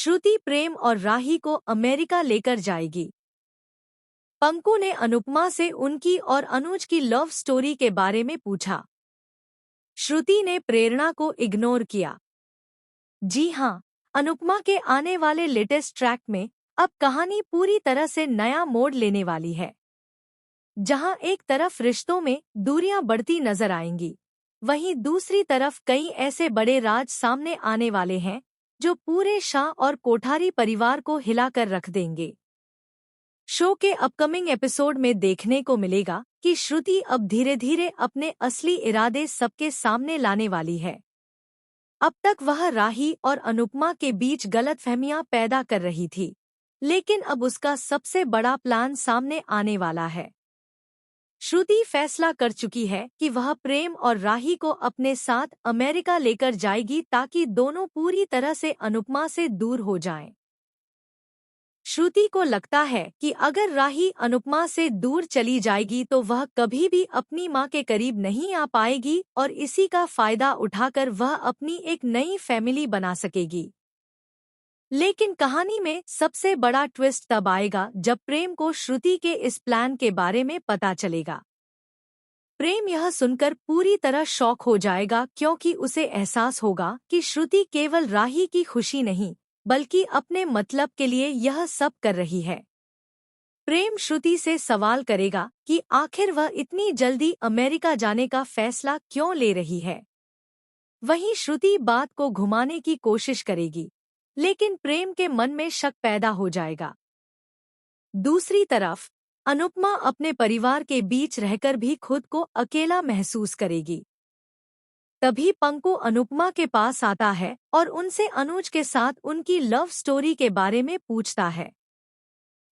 श्रुति प्रेम और राही को अमेरिका लेकर जाएगी। पंकु ने अनुपमा से उनकी और अनुज की लव स्टोरी के बारे में पूछा। श्रुति ने प्रेरणा को इग्नोर किया। जी हाँ, अनुपमा के आने वाले लेटेस्ट ट्रैक में अब कहानी पूरी तरह से नया मोड़ लेने वाली है। जहां एक तरफ रिश्तों में दूरियां बढ़ती नजर आएंगी, वहीं दूसरी तरफ कई ऐसे बड़े राज सामने आने वाले हैं जो पूरे शाह और कोठारी परिवार को हिलाकर रख देंगे। शो के अपकमिंग एपिसोड में देखने को मिलेगा कि श्रुति अब धीरे धीरे अपने असली इरादे सबके सामने लाने वाली है। अब तक वह राही और अनुपमा के बीच गलतफहमियां पैदा कर रही थी, लेकिन अब उसका सबसे बड़ा प्लान सामने आने वाला है। श्रुति फैसला कर चुकी है कि वह प्रेम और राही को अपने साथ अमेरिका लेकर जाएगी ताकि दोनों पूरी तरह से अनुपमा से दूर हो जाएं। श्रुति को लगता है कि अगर राही अनुपमा से दूर चली जाएगी तो वह कभी भी अपनी मां के करीब नहीं आ पाएगी और इसी का फायदा उठाकर वह अपनी एक नई फैमिली बना सकेगी। लेकिन कहानी में सबसे बड़ा ट्विस्ट तब आएगा जब प्रेम को श्रुति के इस प्लान के बारे में पता चलेगा। प्रेम यह सुनकर पूरी तरह शॉक हो जाएगा क्योंकि उसे एहसास होगा कि श्रुति केवल राही की खुशी नहीं बल्कि अपने मतलब के लिए यह सब कर रही है। प्रेम श्रुति से सवाल करेगा कि आखिर वह इतनी जल्दी अमेरिका जाने का फैसला क्यों ले रही है। वहीं श्रुति बात को घुमाने की कोशिश करेगी, लेकिन प्रेम के मन में शक पैदा हो जाएगा। दूसरी तरफ अनुपमा अपने परिवार के बीच रहकर भी खुद को अकेला महसूस करेगी। तभी पंकु अनुपमा के पास आता है और उनसे अनुज के साथ उनकी लव स्टोरी के बारे में पूछता है।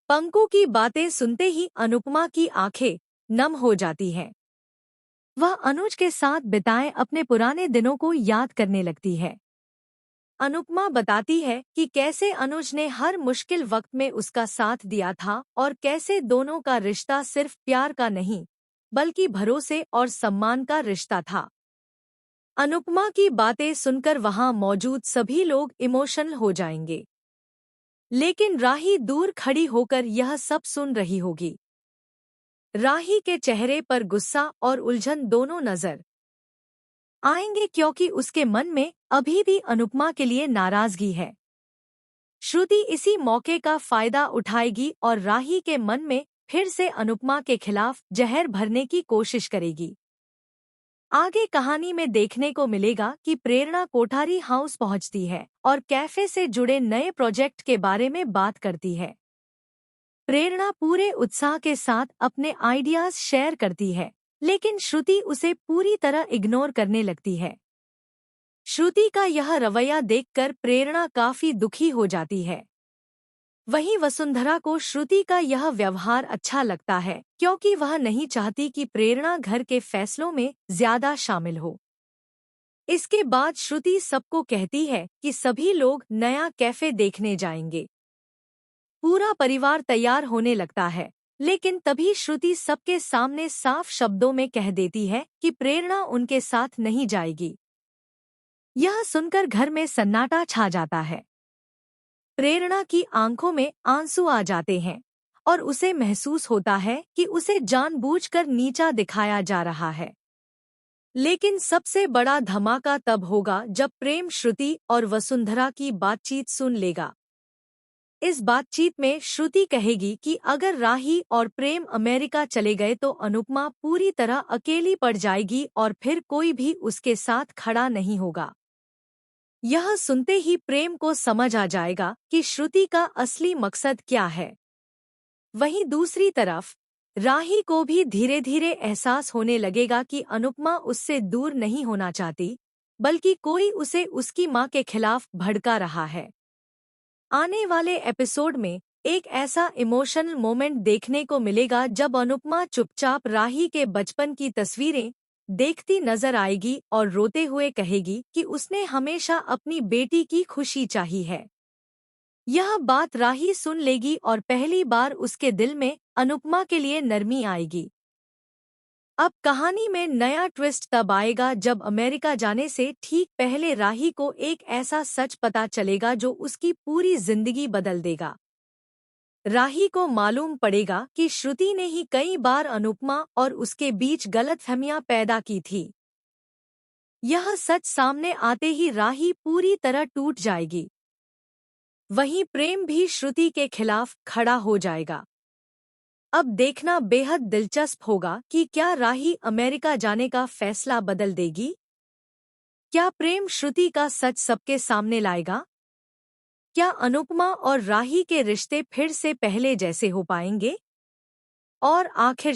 पंकु की बातें सुनते ही अनुपमा की आंखें नम हो जाती हैं। वह अनुज के साथ बिताए अपने पुराने दिनों को याद करने लगती है। अनुपमा बताती है कि कैसे अनुज ने हर मुश्किल वक्त में उसका साथ दिया था और कैसे दोनों का रिश्ता सिर्फ प्यार का नहीं बल्कि भरोसे और सम्मान का रिश्ता था। अनुपमा की बातें सुनकर वहां मौजूद सभी लोग इमोशनल हो जाएंगे, लेकिन राही दूर खड़ी होकर यह सब सुन रही होगी। राही के चेहरे पर गुस्सा और उलझन दोनों नजर आएंगे क्योंकि उसके मन में अभी भी अनुपमा के लिए नाराजगी है। श्रुति इसी मौके का फायदा उठाएगी और राही के मन में फिर से अनुपमा के खिलाफ जहर भरने की कोशिश करेगी। आगे कहानी में देखने को मिलेगा कि प्रेरणा कोठारी हाउस पहुंचती है और कैफे से जुड़े नए प्रोजेक्ट के बारे में बात करती है। प्रेरणा पूरे उत्साह के साथ अपने आइडियाज शेयर करती है, लेकिन श्रुति उसे पूरी तरह इग्नोर करने लगती है। श्रुति का यह रवैया देखकर प्रेरणा काफी दुखी हो जाती है। वहीं वसुंधरा को श्रुति का यह व्यवहार अच्छा लगता है क्योंकि वह नहीं चाहती कि प्रेरणा घर के फैसलों में ज्यादा शामिल हो। इसके बाद श्रुति सबको कहती है कि सभी लोग नया कैफे देखने जाएंगे। पूरा परिवार तैयार होने लगता है, लेकिन तभी श्रुति सबके सामने साफ शब्दों में कह देती है कि प्रेरणा उनके साथ नहीं जाएगी। यह सुनकर घर में सन्नाटा छा जाता है। प्रेरणा की आंखों में आंसू आ जाते हैं और उसे महसूस होता है कि उसे जानबूझकर नीचा दिखाया जा रहा है। लेकिन सबसे बड़ा धमाका तब होगा जब प्रेम श्रुति और वसुंधरा की बातचीत सुन लेगा। इस बातचीत में श्रुति कहेगी कि अगर राही और प्रेम अमेरिका चले गए तो अनुपमा पूरी तरह अकेली पड़ जाएगी और फिर कोई भी उसके साथ खड़ा नहीं होगा। यह सुनते ही प्रेम को समझ आ जाएगा कि श्रुति का असली मकसद क्या है। वहीं दूसरी तरफ राही को भी धीरे धीरे एहसास होने लगेगा कि अनुपमा उससे दूर नहीं होना चाहती, बल्कि कोई उसे उसकी मां के खिलाफ भड़का रहा है। आने वाले एपिसोड में एक ऐसा इमोशनल मोमेंट देखने को मिलेगा जब अनुपमा चुपचाप राही के बचपन की तस्वीरें देखती नजर आएगी और रोते हुए कहेगी कि उसने हमेशा अपनी बेटी की खुशी चाही है। यह बात राही सुन लेगी और पहली बार उसके दिल में अनुपमा के लिए नरमी आएगी। अब कहानी में नया ट्विस्ट तब आएगा जब अमेरिका जाने से ठीक पहले राही को एक ऐसा सच पता चलेगा जो उसकी पूरी जिंदगी बदल देगा। राही को मालूम पड़ेगा कि श्रुति ने ही कई बार अनुपमा और उसके बीच गलतफहमियां पैदा की थी। यह सच सामने आते ही राही पूरी तरह टूट जाएगी। वहीं प्रेम भी श्रुति के खिलाफ खड़ा हो जाएगा। अब देखना बेहद दिलचस्प होगा कि क्या राही अमेरिका जाने का फैसला बदल देगी? क्या प्रेम श्रुति का सच सबके सामने लाएगा? क्या अनुपमा और राही के रिश्ते फिर से पहले जैसे हो पाएंगे? और आखिर